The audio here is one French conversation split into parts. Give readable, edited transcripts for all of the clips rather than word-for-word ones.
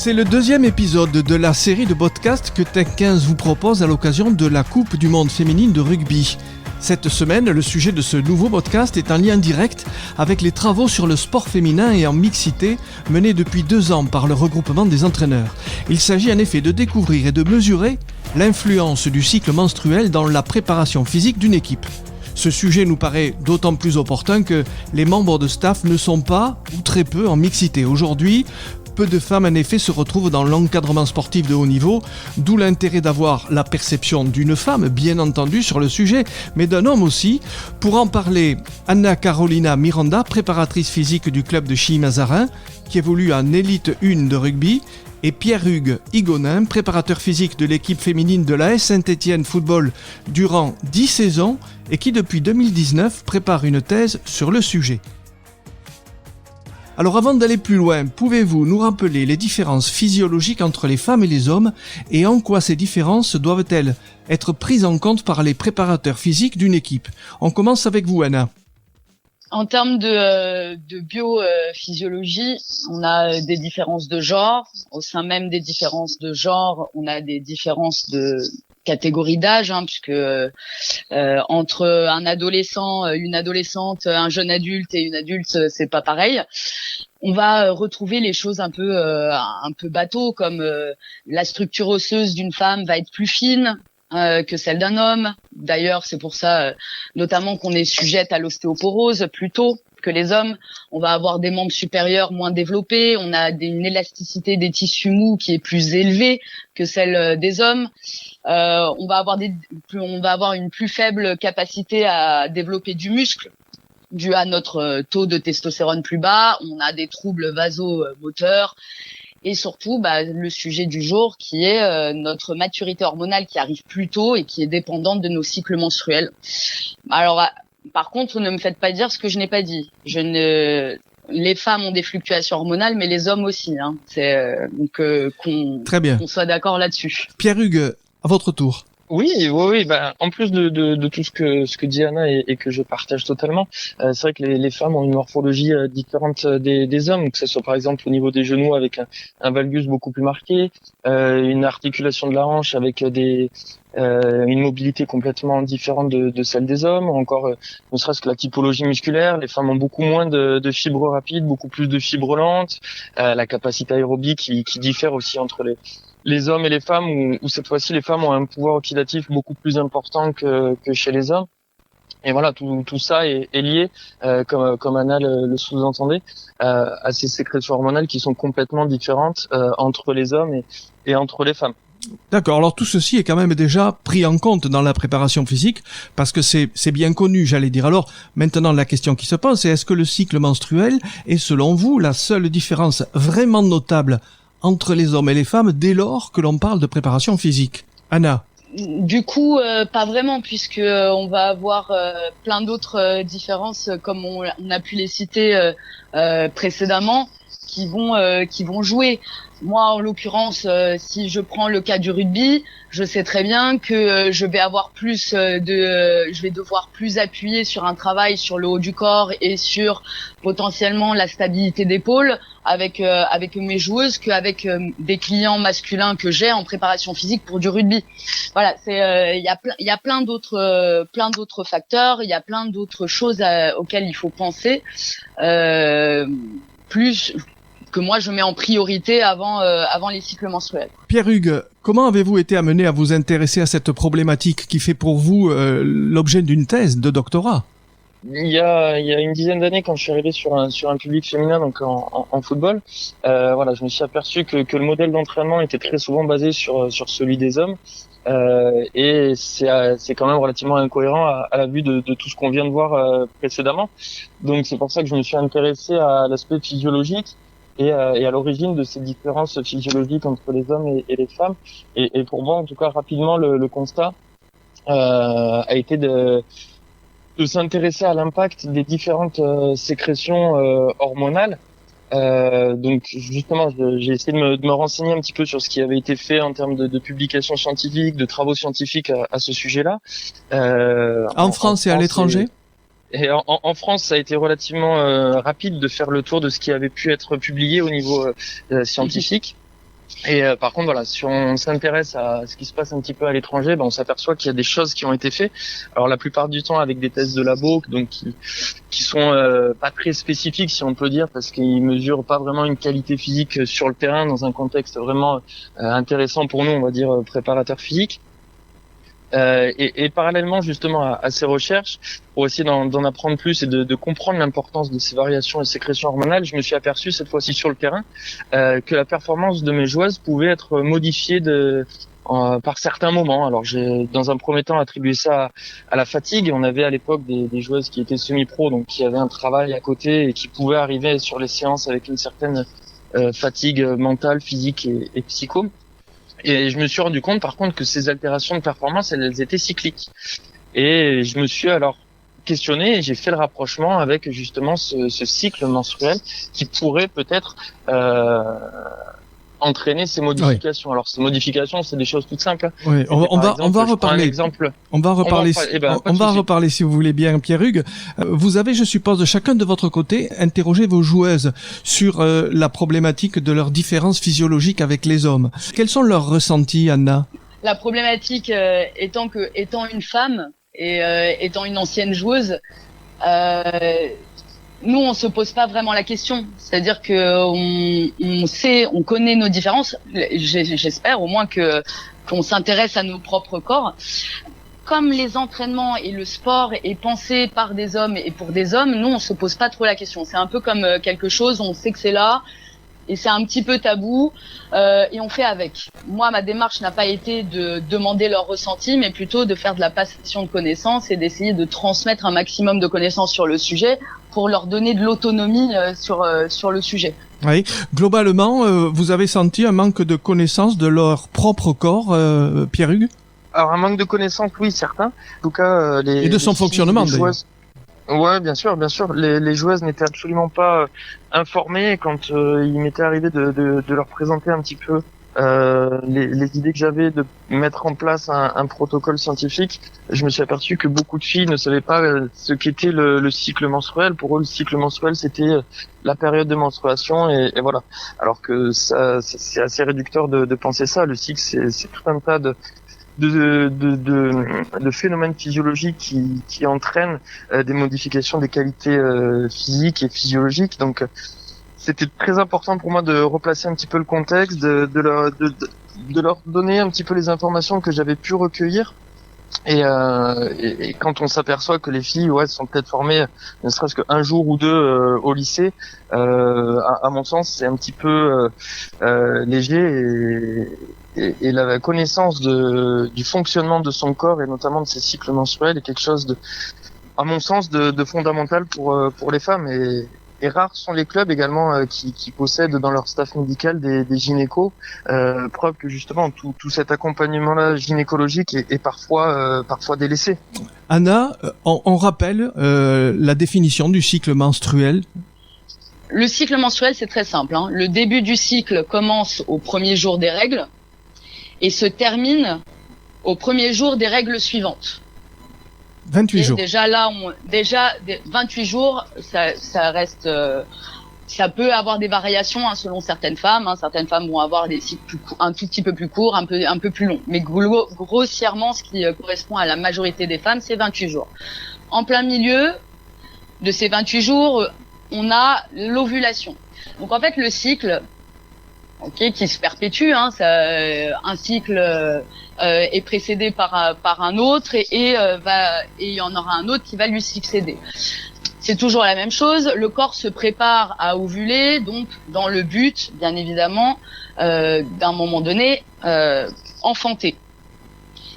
C'est le deuxième épisode de la série de podcasts que Tech15 vous propose à l'occasion de la Coupe du Monde féminine de rugby. Cette semaine, le sujet de ce nouveau podcast est en lien direct avec les travaux sur le sport féminin et en mixité menés depuis 2 ans par le regroupement des entraîneurs. Il s'agit en effet de découvrir et de mesurer l'influence du cycle menstruel dans la préparation physique d'une équipe. Ce sujet nous paraît d'autant plus opportun que les membres de staff ne sont pas, ou très peu, en mixité. Aujourd'hui, peu de femmes en effet se retrouvent dans l'encadrement sportif de haut niveau, d'où l'intérêt d'avoir la perception d'une femme, bien entendu, sur le sujet, mais d'un homme aussi. Pour en parler, Anna Carolina Miranda, préparatrice physique du club de Chilly-Mazarin, qui évolue en élite 1 de rugby, et Pierre-Hugues Higonin, préparateur physique de l'équipe féminine de l'AS Saint-Étienne Football durant 10 saisons et qui depuis 2019 prépare une thèse sur le sujet. Alors avant d'aller plus loin, pouvez-vous nous rappeler les différences physiologiques entre les femmes et les hommes et en quoi ces différences doivent-elles être prises en compte par les préparateurs physiques d'une équipe ? On commence avec vous, Anna. En termes de biophysiologie, on a des différences de genre. Au sein même des différences de genre, on a des différences de catégorie d'âge, puisque entre un adolescent, une adolescente, un jeune adulte et une adulte, c'est pas pareil. On va retrouver les choses un peu bateau, comme la structure osseuse d'une femme va être plus fine que celle d'un homme. D'ailleurs, c'est pour ça notamment qu'on est sujette à l'ostéoporose plus tôt que les hommes. On va avoir des membres supérieurs moins développés, on a une élasticité des tissus mous qui est plus élevée que celle des hommes. On va avoir une plus faible capacité à développer du muscle dû à notre taux de testostérone plus bas. On a des troubles vasomoteurs. Et surtout, le sujet du jour qui est notre maturité hormonale qui arrive plus tôt et qui est dépendante de nos cycles menstruels. Alors, par contre, ne me faites pas dire ce que je n'ai pas dit. Les femmes ont des fluctuations hormonales, mais les hommes aussi. Très bien. Qu'on soit d'accord là-dessus. Pierre-Hugues, à votre tour. Oui. En plus de tout ce que dit Anna et que je partage totalement, c'est vrai que les femmes ont une morphologie différente des hommes, que ce soit par exemple au niveau des genoux avec un valgus beaucoup plus marqué, une articulation de la hanche avec une mobilité complètement différente de celle des hommes, ou encore ne serait-ce que la typologie musculaire. Les femmes ont beaucoup moins de fibres rapides, beaucoup plus de fibres lentes, la capacité aérobie qui diffère aussi entre les hommes et les femmes, où cette fois-ci les femmes ont un pouvoir oxydatif beaucoup plus important que chez les hommes. Et voilà, tout ça est lié, comme Anna le sous-entendait, à ces sécrétions hormonales qui sont complètement différentes entre les hommes et entre les femmes. D'accord, alors tout ceci est quand même déjà pris en compte dans la préparation physique, parce que c'est bien connu, j'allais dire. Alors, maintenant, la question qui se pose, c'est est-ce que le cycle menstruel est, selon vous, la seule différence vraiment notable entre les hommes et les femmes dès lors que l'on parle de préparation physique ? Anna ? Du coup, pas vraiment, puisque on va avoir plein d'autres différences, comme on a pu les citer précédemment, qui vont jouer. Moi, en l'occurrence, si je prends le cas du rugby, je sais très bien que je vais devoir plus appuyer sur un travail sur le haut du corps et sur potentiellement la stabilité d'épaule avec mes joueuses qu'avec des clients masculins que j'ai en préparation physique pour du rugby. Voilà, il y a plein d'autres facteurs, il y a plein d'autres choses auxquelles il faut penser plus que moi je mets en priorité avant les cycles menstruels. Pierre-Hugues, comment avez-vous été amené à vous intéresser à cette problématique qui fait pour vous l'objet d'une thèse de doctorat ? Il y a une dizaine d'années, quand je suis arrivé sur un public féminin, donc en football, je me suis aperçu que le modèle d'entraînement était très souvent basé sur celui des hommes. Et c'est quand même relativement incohérent à la vue de tout ce qu'on vient de voir précédemment. Donc c'est pour ça que je me suis intéressé à l'aspect physiologique et à l'origine de ces différences physiologiques entre les hommes et les femmes. Et pour moi, en tout cas, rapidement, le constat a été de s'intéresser à l'impact des différentes sécrétions hormonales. Donc justement, j'ai essayé de me renseigner un petit peu sur ce qui avait été fait en termes de publications scientifiques, de travaux scientifiques à ce sujet-là. En France et à l'étranger ? Et en France, ça a été relativement rapide de faire le tour de ce qui avait pu être publié au niveau scientifique. Et par contre, voilà, si on s'intéresse à ce qui se passe un petit peu à l'étranger, on s'aperçoit qu'il y a des choses qui ont été faites. Alors la plupart du temps avec des tests de labo, donc qui sont pas très spécifiques, si on peut dire, parce qu'ils mesurent pas vraiment une qualité physique sur le terrain dans un contexte vraiment intéressant pour nous, on va dire préparateur physique. Et parallèlement justement à ces recherches, pour essayer d'en apprendre plus et de comprendre l'importance de ces variations et sécrétions hormonales, je me suis aperçu cette fois-ci sur le terrain que la performance de mes joueuses pouvait être modifiée par certains moments. Alors j'ai dans un premier temps attribué ça à la fatigue. On avait à l'époque des joueuses qui étaient semi-pro, donc qui avaient un travail à côté et qui pouvaient arriver sur les séances avec une certaine fatigue mentale, physique et psycho. Et je me suis rendu compte par contre que ces altérations de performance, elles étaient cycliques. Et je me suis alors questionné et j'ai fait le rapprochement avec justement ce cycle menstruel qui pourrait peut-être entraîner ces modifications. Oui. Alors ces modifications, c'est des choses toutes simples. Oui, on va reparler. On va reparler si vous voulez bien, Pierre Hugues. Vous avez, je suppose, de chacun de votre côté, interrogé vos joueuses sur la problématique de leur différence physiologique avec les hommes. Quels sont leurs ressentis, Anna? La problématique étant une femme et étant une ancienne joueuse, nous, on se pose pas vraiment la question. C'est-à-dire que on connaît nos différences. J'espère au moins qu'on s'intéresse à nos propres corps. Comme les entraînements et le sport est pensé par des hommes et pour des hommes, nous, on se pose pas trop la question. C'est un peu comme quelque chose, on sait que c'est là et c'est un petit peu tabou et on fait avec. Moi, ma démarche n'a pas été de demander leur ressenti, mais plutôt de faire de la passation de connaissances et d'essayer de transmettre un maximum de connaissances sur le sujet pour leur donner de l'autonomie sur le sujet. Oui, globalement, vous avez senti un manque de connaissance de leur propre corps, Pierre Hugues? Alors un manque de connaissances, oui, certain. En tout cas, et de son fonctionnement, d'ailleurs. Ouais, bien sûr. Les joueuses n'étaient absolument pas informées quand il m'était arrivé de leur présenter un petit peu les idées que j'avais de mettre en place un protocole scientifique. Je me suis aperçu que beaucoup de filles ne savaient pas ce qu'était le cycle menstruel. Pour eux, le cycle menstruel, c'était la période de menstruation et voilà. Alors que ça, c'est assez réducteur de penser ça. Le cycle, c'est tout un tas de phénomènes physiologiques qui entraînent des modifications des qualités physiques et physiologiques. Donc c'était très important pour moi de replacer un petit peu le contexte, de leur donner un petit peu les informations que j'avais pu recueillir. Et quand on s'aperçoit que les filles sont peut-être formées ne serait-ce qu'un jour ou deux au lycée, à mon sens c'est un petit peu léger et la connaissance du fonctionnement de son corps et notamment de ses cycles menstruels est quelque chose à mon sens de fondamental pour les femmes et rares sont les clubs également qui possèdent dans leur staff médical des gynécos, preuve que justement tout cet accompagnement-là gynécologique est parfois délaissé. Anna, on rappelle la définition du cycle menstruel. Le cycle menstruel, c'est très simple. Le début du cycle commence au premier jour des règles et se termine au premier jour des règles suivantes. 28 jours. Déjà là, 28 jours, ça reste, ça peut avoir des variations selon certaines femmes. Certaines femmes vont avoir des cycles un tout petit peu plus courts, un peu plus longs. Mais grossièrement, ce qui correspond à la majorité des femmes, c'est 28 jours. En plein milieu de ces 28 jours, on a l'ovulation. Donc en fait, le cycle, qui se perpétue, un cycle est précédé par un autre et il y en aura un autre qui va lui succéder. C'est toujours la même chose. Le corps se prépare à ovuler, donc dans le but, bien évidemment, d'un moment donné, enfanter.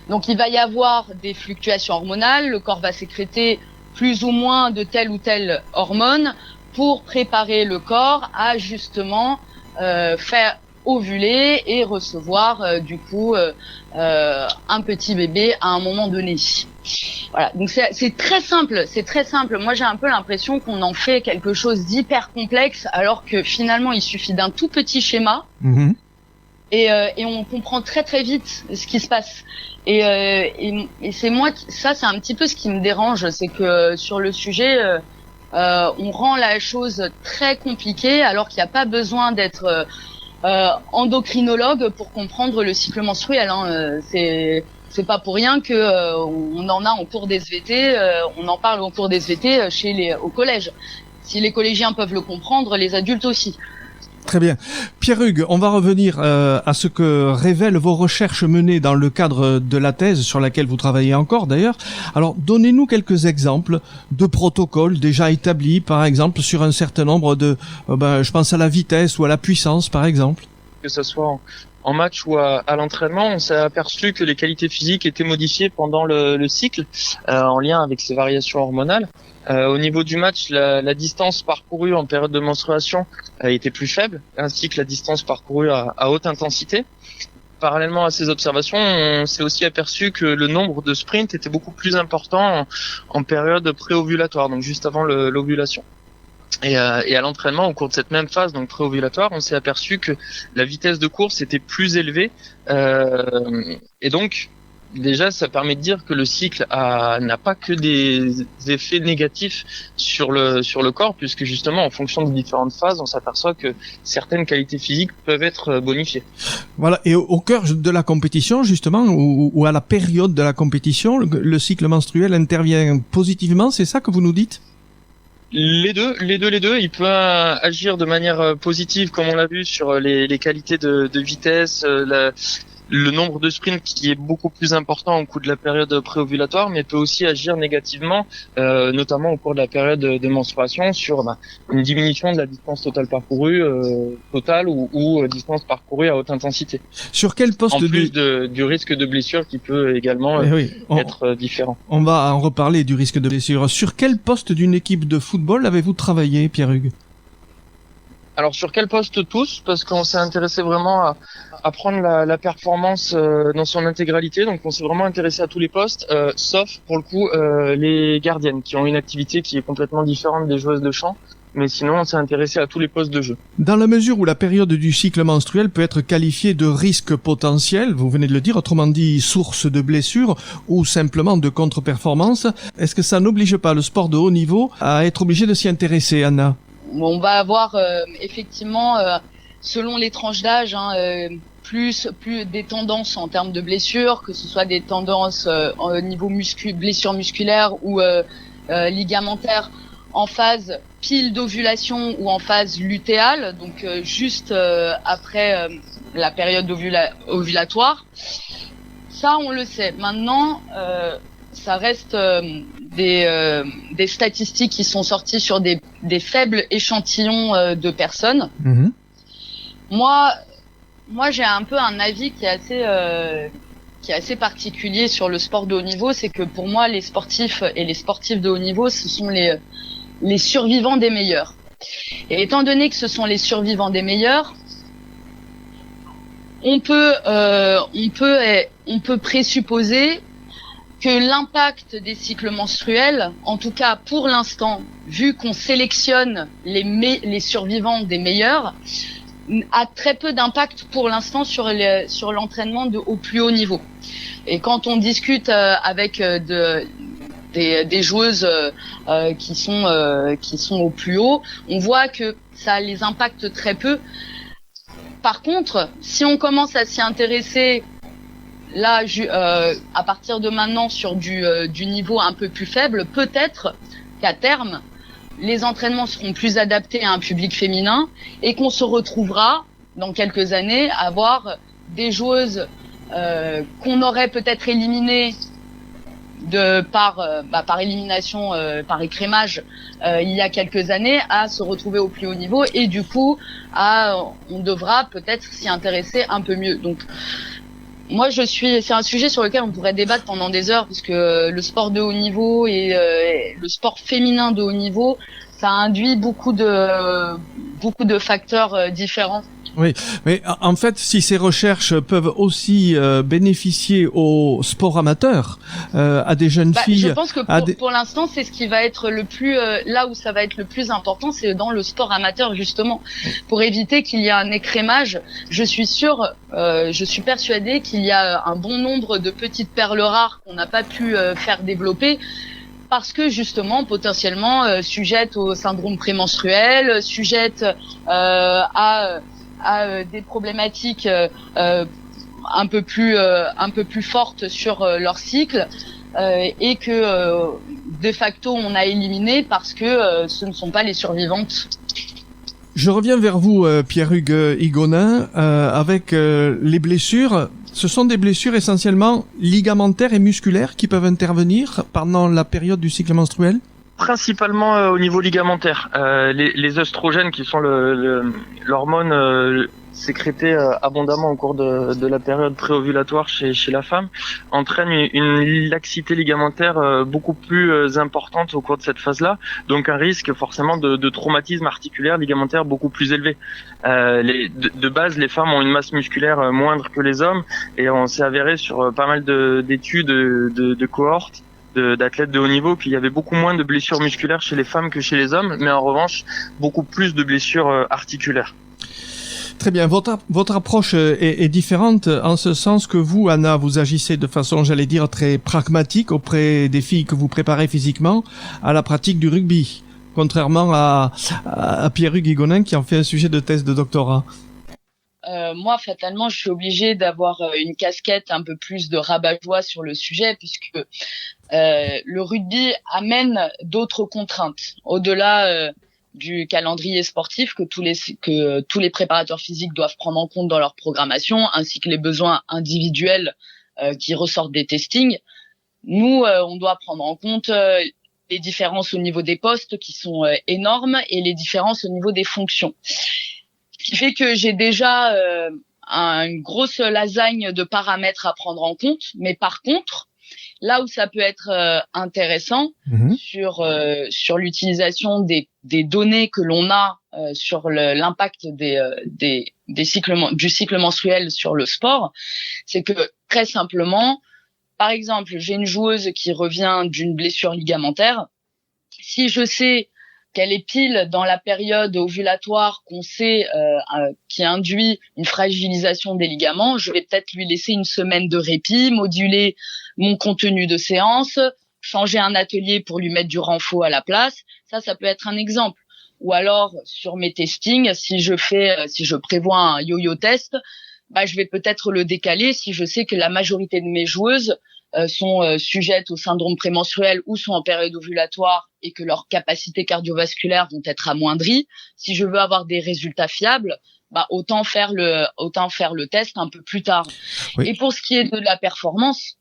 Donc il va y avoir des fluctuations hormonales. Le corps va sécréter plus ou moins de telle ou telle hormone pour préparer le corps à justement faire ovuler et recevoir du coup un petit bébé à un moment donné. Voilà, donc c'est très simple, Moi j'ai un peu l'impression qu'on en fait quelque chose d'hyper complexe alors que finalement il suffit d'un tout petit schéma et on comprend très très vite ce qui se passe. Et c'est c'est un petit peu ce qui me dérange, c'est que sur le sujet on rend la chose très compliquée alors qu'il n'y a pas besoin d'être endocrinologue pour comprendre le cycle menstruel. C'est pas pour rien que on en a en cours d'SVT, on en parle en cours d'SVT au collège. Si les collégiens peuvent le comprendre, les adultes aussi. Très bien. Pierre Hugues, on va revenir à ce que révèlent vos recherches menées dans le cadre de la thèse sur laquelle vous travaillez encore d'ailleurs. Alors, donnez-nous quelques exemples de protocoles déjà établis, par exemple, sur un certain nombre de... je pense à la vitesse ou à la puissance, par exemple. Que ce soit en match ou à l'entraînement, on s'est aperçu que les qualités physiques étaient modifiées pendant le cycle, en lien avec ces variations hormonales. Au niveau du match, la distance parcourue en période de menstruation était plus faible, ainsi que la distance parcourue à haute intensité. Parallèlement à ces observations, on s'est aussi aperçu que le nombre de sprints était beaucoup plus important en période préovulatoire, donc juste avant l'ovulation. Et à l'entraînement, au cours de cette même phase, donc préovulatoire, on s'est aperçu que la vitesse de course était plus élevée, et donc déjà, ça permet de dire que le cycle n'a pas que des effets négatifs sur le corps, puisque justement, en fonction des différentes phases, on s'aperçoit que certaines qualités physiques peuvent être bonifiées. Voilà. Et au cœur de la compétition, justement, ou à la période de la compétition, le cycle menstruel intervient positivement, c'est ça que vous nous dites ? Les deux. Il peut agir de manière positive, comme on l'a vu, sur les qualités de vitesse, le nombre de sprints qui est beaucoup plus important au cours de la période préovulatoire, mais peut aussi agir négativement, notamment au cours de la période de menstruation, sur une diminution de la distance totale parcourue totale ou distance parcourue à haute intensité. Sur quel poste en plus du risque de blessure qui peut également être différent. On va en reparler du risque de blessure. Sur quel poste d'une équipe de football avez-vous travaillé, Pierre Hugues ? Alors sur quel poste tous ? Parce qu'on s'est intéressé vraiment à prendre la performance dans son intégralité. Donc on s'est vraiment intéressé à tous les postes, sauf pour le coup les gardiennes, qui ont une activité qui est complètement différente des joueuses de champ. Mais sinon, on s'est intéressé à tous les postes de jeu. Dans la mesure où la période du cycle menstruel peut être qualifiée de risque potentiel, vous venez de le dire, autrement dit source de blessure ou simplement de contre-performance, est-ce que ça n'oblige pas le sport de haut niveau à être obligé de s'y intéresser, Anna ? On va avoir effectivement, selon les tranches d'âge, plus des tendances en termes de blessures, que ce soit des tendances au niveau blessures musculaires ou ligamentaires en phase pile d'ovulation ou en phase lutéale, donc juste après la période ovulatoire. Ça, on le sait. Maintenant, ça reste des statistiques qui sont sorties sur des faibles échantillons de personnes. Mmh. Moi, j'ai un peu un avis qui est assez particulier sur le sport de haut niveau. C'est que pour moi, les sportifs et les sportifs de haut niveau, ce sont les survivants des meilleurs. Et étant donné que ce sont les survivants des meilleurs, on peut présupposer que l'impact des cycles menstruels, en tout cas pour l'instant, vu qu'on sélectionne les survivants des meilleurs, a très peu d'impact pour l'instant sur l'entraînement au plus haut niveau. Et quand on discute avec des joueuses qui sont au plus haut, on voit que ça les impacte très peu. Par contre, si on commence à s'y intéresser là, à partir de maintenant, sur du niveau un peu plus faible, peut-être qu'à terme, les entraînements seront plus adaptés à un public féminin et qu'on se retrouvera dans quelques années à avoir des joueuses qu'on aurait peut-être éliminées par élimination, par écrémage il y a quelques années, à se retrouver au plus haut niveau, et du coup on devra peut-être s'y intéresser un peu mieux. Donc moi, c'est un sujet sur lequel on pourrait débattre pendant des heures, parce que le sport de haut niveau et le sport féminin de haut niveau, ça induit beaucoup de facteurs différents. Oui, mais en fait, si ces recherches peuvent aussi bénéficier au sport amateur, à des jeunes filles... Je pense que pour l'instant, c'est ce qui va être le plus... là où ça va être le plus important, c'est dans le sport amateur, justement. Pour éviter qu'il y ait un écrémage, je suis persuadée qu'il y a un bon nombre de petites perles rares qu'on n'a pas pu faire développer, parce que justement, potentiellement, sujettes au syndrome prémenstruel, sujettes à à des problématiques un peu plus fortes sur leur cycle et que de facto on a éliminé parce que ce ne sont pas les survivantes. Je reviens vers vous, Pierre-Hugues Higonin, avec les blessures. Ce sont des blessures essentiellement ligamentaires et musculaires qui peuvent intervenir pendant la période du cycle menstruel ? Principalement au niveau ligamentaire. Les œstrogènes, qui sont l'hormone sécrétée abondamment au cours de la période préovulatoire chez la femme, entraînent une laxité ligamentaire beaucoup plus importante au cours de cette phase-là, donc un risque forcément de traumatisme articulaire ligamentaire beaucoup plus élevé. De base, les femmes ont une masse musculaire moindre que les hommes, et on s'est avéré sur pas mal d'études de cohortes d'athlètes de haut niveau qu'il y avait beaucoup moins de blessures musculaires chez les femmes que chez les hommes, mais en revanche beaucoup plus de blessures articulaires. Très bien. Votre approche est différente en ce sens que vous, Anna, vous agissez de façon, j'allais dire, très pragmatique auprès des filles que vous préparez physiquement à la pratique du rugby, contrairement à Pierre-Hugues Higonin qui en fait un sujet de thèse de doctorat. Moi, fatalement, je suis obligée d'avoir une casquette un peu plus de rabat-joie sur le sujet, puisque le rugby amène d'autres contraintes au-delà du calendrier sportif que tous les préparateurs physiques doivent prendre en compte dans leur programmation, ainsi que les besoins individuels qui ressortent des testings. Nous, on doit prendre en compte les différences au niveau des postes qui sont énormes et les différences au niveau des fonctions. Ce qui fait que j'ai déjà une grosse lasagne de paramètres à prendre en compte, mais par contre, là où ça peut être intéressant sur l'utilisation des données que l'on a sur l'impact du cycle menstruel sur le sport, c'est que très simplement, par exemple, j'ai une joueuse qui revient d'une blessure ligamentaire. Si je sais qu'elle est pile dans la période ovulatoire qu'on sait qui induit une fragilisation des ligaments, je vais peut-être lui laisser une semaine de répit, moduler mon contenu de séance, changer un atelier pour lui mettre du renfort à la place. Ça peut être un exemple. Ou alors, sur mes testings, si je prévois un yo-yo test, je vais peut-être le décaler si je sais que la majorité de mes joueuses sont sujettes au syndrome prémenstruel ou sont en période ovulatoire et que leurs capacités cardiovasculaires vont être amoindries. Si je veux avoir des résultats fiables, autant faire le test un peu plus tard. Oui. Et pour ce qui est de la performance,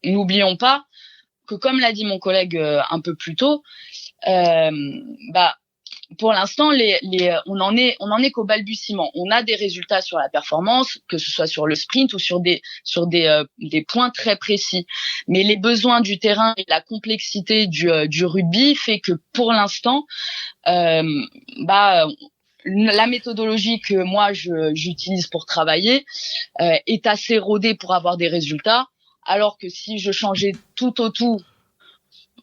n'oublions pas que, comme l'a dit mon collègue un peu plus tôt, pour l'instant, on en est qu'au balbutiement. On a des résultats sur la performance, que ce soit sur le sprint ou sur des points très précis. Mais les besoins du terrain et la complexité du rugby fait que pour l'instant, la méthodologie que moi j'utilise pour travailler est assez rodée pour avoir des résultats, alors que si je changeais tout au tout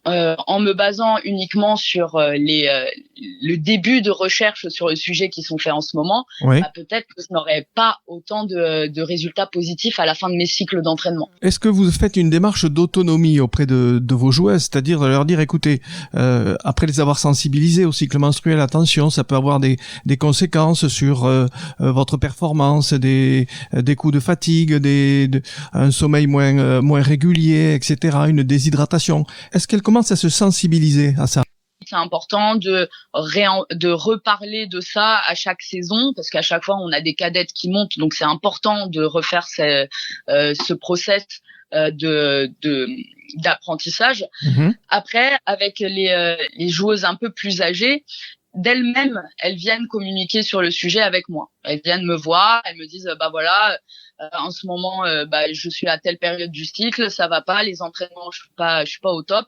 en me basant uniquement sur le début de recherche sur le sujet qui sont faits en ce moment, oui. Peut-être que je n'aurais pas autant de résultats positifs à la fin de mes cycles d'entraînement. Est-ce que vous faites une démarche d'autonomie auprès de vos joueuses, c'est-à-dire de leur dire, écoutez, après les avoir sensibilisées au cycle menstruel, attention, ça peut avoir des conséquences sur votre performance, des coups de fatigue, un sommeil moins régulier, etc., une déshydratation. Est-ce qu'elles commencent à se sensibiliser à ça? C'est important de reparler de ça à chaque saison, parce qu'à chaque fois on a des cadettes qui montent, donc c'est important de refaire ce process d'apprentissage. Après, avec les joueuses un peu plus âgées, d'elles-mêmes, elles viennent communiquer sur le sujet avec moi. Elles viennent me voir, elles me disent en ce moment je suis à telle période du cycle, ça va pas, les entraînements je suis pas au top,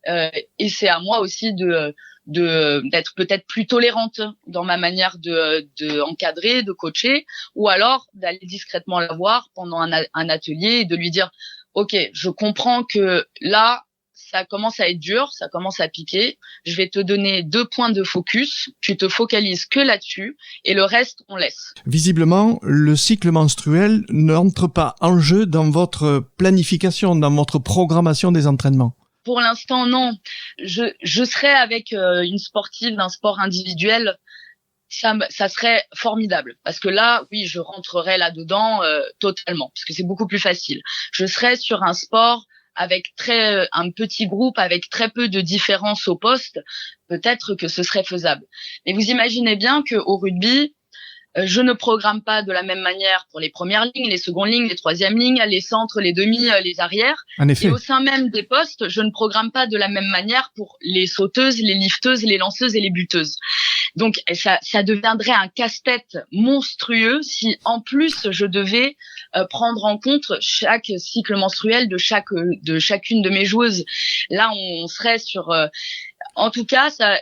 et c'est à moi aussi d'être peut-être plus tolérante dans ma manière de encadrer, de coacher, ou alors d'aller discrètement la voir pendant un atelier et de lui dire OK, je comprends que là ça commence à être dur, ça commence à piquer. Je vais te donner 2 points de focus. Tu te focalises que là-dessus et le reste, on laisse. Visiblement, le cycle menstruel n'entre pas en jeu dans votre planification, dans votre programmation des entraînements. Pour l'instant, non. Je serai avec une sportive d'un sport individuel ça serait formidable, parce que là, oui, je rentrerais là-dedans totalement, parce que c'est beaucoup plus facile. Je serais sur un sport avec un petit groupe, avec très peu de différences au poste, peut-être que ce serait faisable. Mais vous imaginez bien que au rugby, je ne programme pas de la même manière pour les premières lignes, les secondes lignes, les troisièmes lignes, les centres, les demi, les arrières. En effet. Et au sein même des postes, je ne programme pas de la même manière pour les sauteuses, les lifteuses, les lanceuses et les buteuses. Donc ça deviendrait un casse-tête monstrueux si en plus je devais prendre en compte chaque cycle menstruel de chacune de mes joueuses. Là, on serait sur en tout cas ça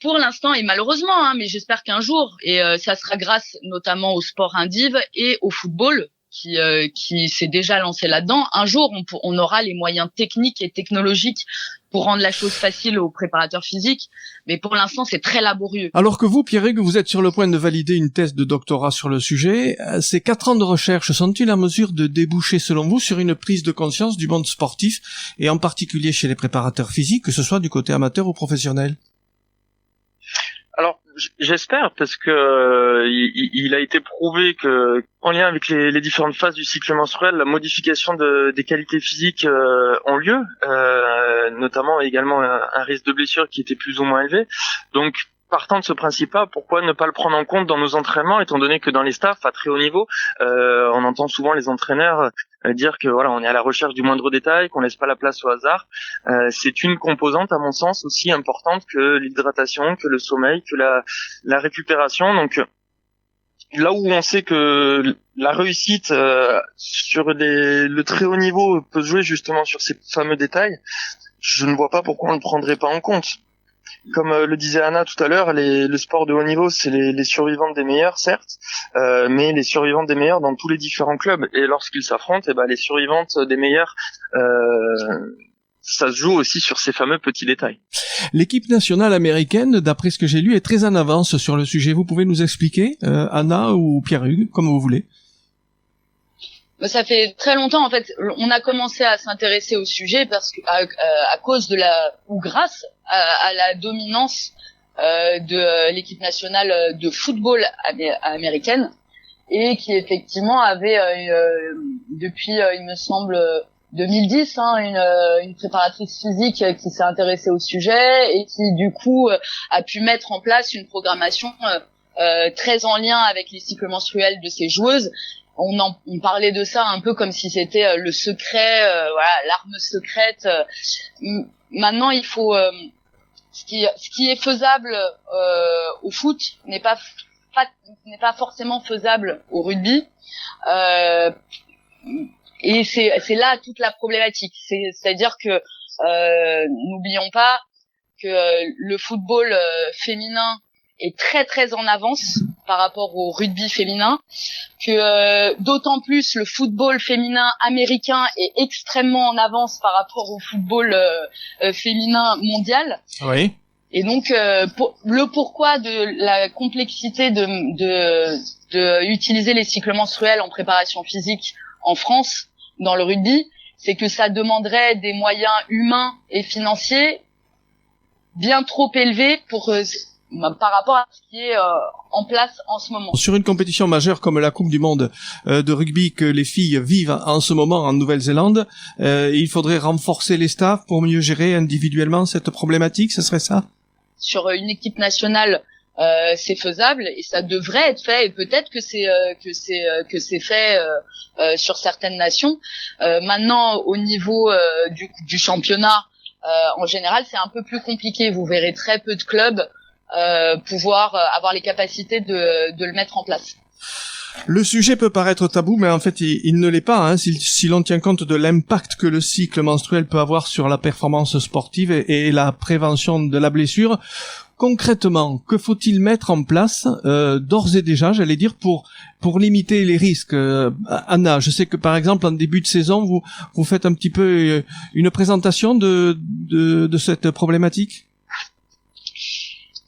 pour l'instant et malheureusement, mais j'espère qu'un jour, et ça sera grâce notamment au sport indiv et au football qui s'est déjà lancé là-dedans, un jour on aura les moyens techniques et technologiques pour rendre la chose facile aux préparateurs physiques, mais pour l'instant c'est très laborieux. Alors que vous, Pierre-Hugues, vous êtes sur le point de valider une thèse de doctorat sur le sujet, ces 4 ans de recherche sont-ils en mesure de déboucher selon vous sur une prise de conscience du monde sportif, et en particulier chez les préparateurs physiques, que ce soit du côté amateur ou professionnel ? Alors, j'espère, parce que il a été prouvé que, en lien avec les différentes phases du cycle menstruel, la modification des qualités physiques ont lieu, notamment également un risque de blessure qui était plus ou moins élevé. Donc, partant de ce principe-là, pourquoi ne pas le prendre en compte dans nos entraînements, étant donné que dans les staffs à très haut niveau, on entend souvent les entraîneurs dire que voilà, on est à la recherche du moindre détail, qu'on laisse pas la place au hasard. C'est une composante, à mon sens, aussi importante que l'hydratation, que le sommeil, que la récupération. Donc là où on sait que la réussite sur le très haut niveau peut se jouer justement sur ces fameux détails, je ne vois pas pourquoi on ne le prendrait pas en compte. Comme le disait Anna tout à l'heure, le sport de haut niveau, c'est les survivantes des meilleurs, certes, mais les survivantes des meilleurs dans tous les différents clubs. Et lorsqu'ils s'affrontent, les survivantes des meilleurs, ça se joue aussi sur ces fameux petits détails. L'équipe nationale américaine, d'après ce que j'ai lu, est très en avance sur le sujet. Vous pouvez nous expliquer, Anna ou Pierre-Hugues, comme vous voulez. Ça fait très longtemps, en fait, on a commencé à s'intéresser au sujet parce que à cause de grâce à la dominance de l'équipe nationale de football américaine, et qui effectivement avait depuis il me semble 2010 une préparatrice physique qui s'est intéressée au sujet et qui du coup a pu mettre en place une programmation très en lien avec les cycles menstruels de ses joueuses. On parlait de ça un peu comme si c'était le secret, l'arme secrète. Maintenant, il faut ce qui est faisable au foot n'est pas forcément faisable au rugby. Et c'est là toute la problématique. C'est-à-dire que n'oublions pas que le football féminin est très très en avance par rapport au rugby féminin, que d'autant plus le football féminin américain est extrêmement en avance par rapport au football féminin mondial. Oui. Et donc le pourquoi de la complexité de utiliser les cycles menstruels en préparation physique en France dans le rugby, c'est que ça demanderait des moyens humains et financiers bien trop élevés par rapport à ce qui est en place en ce moment. Sur une compétition majeure comme la Coupe du Monde de rugby que les filles vivent en ce moment en Nouvelle-Zélande, il faudrait renforcer les staffs pour mieux gérer individuellement cette problématique, ce serait ça ? Sur une équipe nationale, c'est faisable et ça devrait être fait, et peut-être que c'est fait sur certaines nations. Maintenant, au niveau du championnat, en général, c'est un peu plus compliqué. Vous verrez très peu de clubs pouvoir avoir les capacités de le mettre en place. Le sujet peut paraître tabou, mais en fait, il ne l'est pas, si l'on tient compte de l'impact que le cycle menstruel peut avoir sur la performance sportive et la prévention de la blessure. Concrètement, que faut-il mettre en place d'ores et déjà, j'allais dire, pour limiter les risques? Anna, je sais que par exemple en début de saison, vous faites un petit peu une présentation de cette problématique.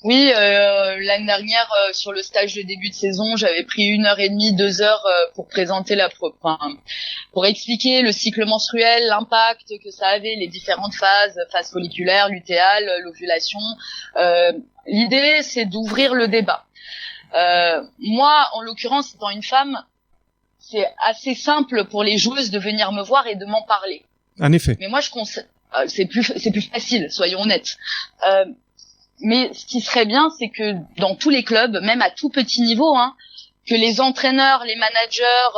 Oui, l'année dernière, sur le stage de début de saison, j'avais pris 1h30, 2 heures pour présenter pour expliquer le cycle menstruel, l'impact que ça avait, les différentes phases, phase folliculaire, lutéale, l'ovulation. L'idée, c'est d'ouvrir le débat. Moi, en l'occurrence, étant une femme, c'est assez simple pour les joueuses de venir me voir et de m'en parler. En effet. Mais moi, c'est plus facile, soyons honnêtes. Mais ce qui serait bien, c'est que dans tous les clubs, même à tout petit niveau, que les entraîneurs, les managers,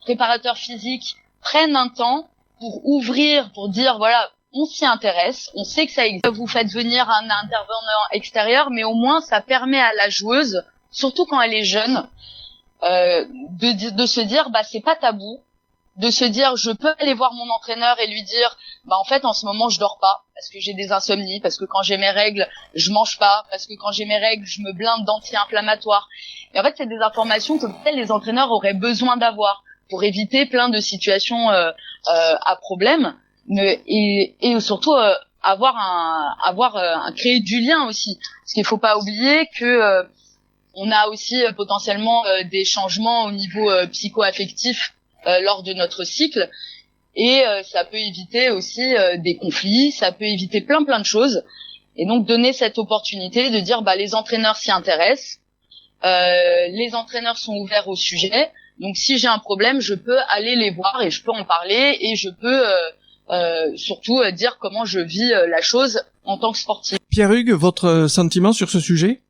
préparateurs physiques prennent un temps pour ouvrir, pour dire voilà, on s'y intéresse, on sait que ça existe. Vous faites venir un intervenant extérieur, mais au moins ça permet à la joueuse, surtout quand elle est jeune, de se dire bah c'est pas tabou, de se dire je peux aller voir mon entraîneur et lui dire bah en fait en ce moment je dors pas parce que j'ai des insomnies, parce que quand j'ai mes règles je mange pas, parce que quand j'ai mes règles je me blinde d'anti-inflammatoires. Et en fait c'est des informations que peut-être les entraîneurs auraient besoin d'avoir pour éviter plein de situations à problème, et surtout créer du lien aussi, parce qu'il faut pas oublier que on a aussi potentiellement des changements au niveau psycho-affectif lors de notre cycle, et ça peut éviter aussi des conflits, ça peut éviter plein de choses, et donc donner cette opportunité de dire bah les entraîneurs s'y intéressent, les entraîneurs sont ouverts au sujet, donc si j'ai un problème je peux aller les voir et je peux en parler, et je peux surtout dire comment je vis la chose en tant que sportif. Pierre-Hugues, votre sentiment sur ce sujet ?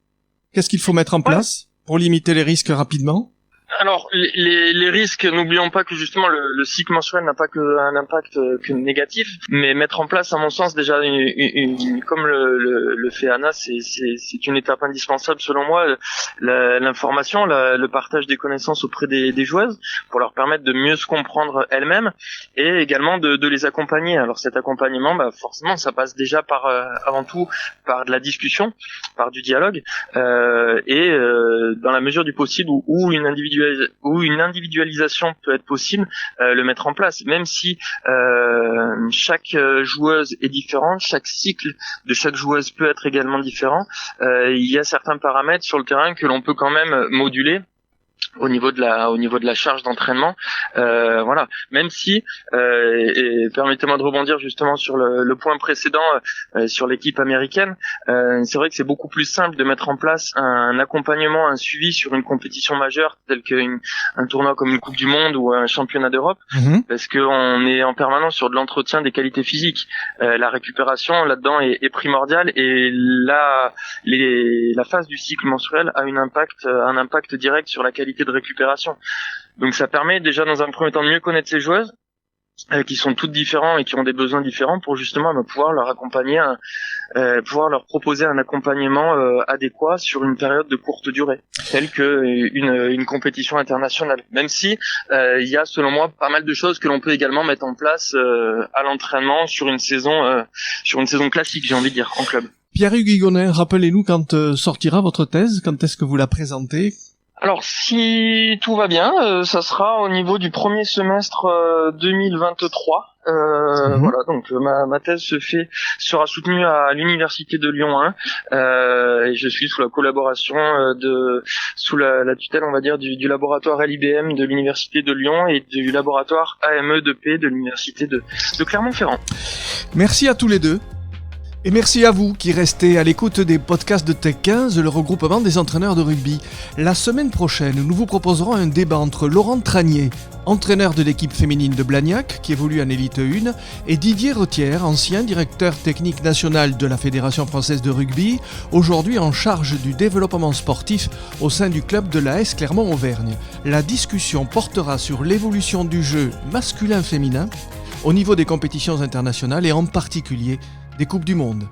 Qu'est-ce qu'il faut mettre en place pour limiter les risques rapidement ? Alors les risques, n'oublions pas que justement le cycle menstruel n'a pas un impact que négatif, mais mettre en place à mon sens déjà comme le fait Anna, c'est une étape indispensable selon moi, l'information, le partage des connaissances auprès des joueuses pour leur permettre de mieux se comprendre elles-mêmes, et également de les accompagner. Alors cet accompagnement, bah forcément ça passe déjà par avant tout par de la discussion, par du dialogue, et dans la mesure du possible où une individualisation peut être possible, le mettre en place, même si chaque joueuse est différente, chaque cycle de chaque joueuse peut être également différent, il y a certains paramètres sur le terrain que l'on peut quand même moduler au niveau de la charge d'entraînement, voilà. Même si, et permettez-moi de rebondir justement sur le point précédent, sur l'équipe américaine, c'est vrai que c'est beaucoup plus simple de mettre en place un accompagnement, un suivi sur une compétition majeure telle qu'un tournoi comme une Coupe du Monde ou un championnat d'Europe, parce que on est en permanence sur de l'entretien des qualités physiques. La récupération là-dedans est primordiale, et la phase du cycle menstruel a un impact direct sur la qualité de récupération. Donc ça permet déjà dans un premier temps de mieux connaître ces joueuses qui sont toutes différentes et qui ont des besoins différents, pour justement pouvoir leur accompagner, pouvoir leur proposer un accompagnement adéquat sur une période de courte durée, telle que une compétition internationale. Même si il y a selon moi pas mal de choses que l'on peut également mettre en place à l'entraînement sur une saison classique, j'ai envie de dire, en club. Pierre-Hugues Higonin, rappelez-nous quand sortira votre thèse, quand est-ce que vous la présentez ? Alors, si tout va bien, ça sera au niveau du premier semestre 2023. Voilà, donc ma thèse sera soutenue à l'université de Lyon 1, et je suis sous la collaboration sous la tutelle, on va dire, du laboratoire LIBM de l'université de Lyon et du laboratoire AME2P de l'université de Clermont-Ferrand. Merci à tous les deux. Et merci à vous qui restez à l'écoute des podcasts de Tech 15, le regroupement des entraîneurs de rugby. La semaine prochaine, nous vous proposerons un débat entre Laurent Tranier, entraîneur de l'équipe féminine de Blagnac, qui évolue en Élite 1, et Didier Retière, ancien directeur technique national de la Fédération française de rugby, aujourd'hui en charge du développement sportif au sein du club de l'AS Clermont-Auvergne. La discussion portera sur l'évolution du jeu masculin-féminin au niveau des compétitions internationales et en particulier des Coupes du Monde.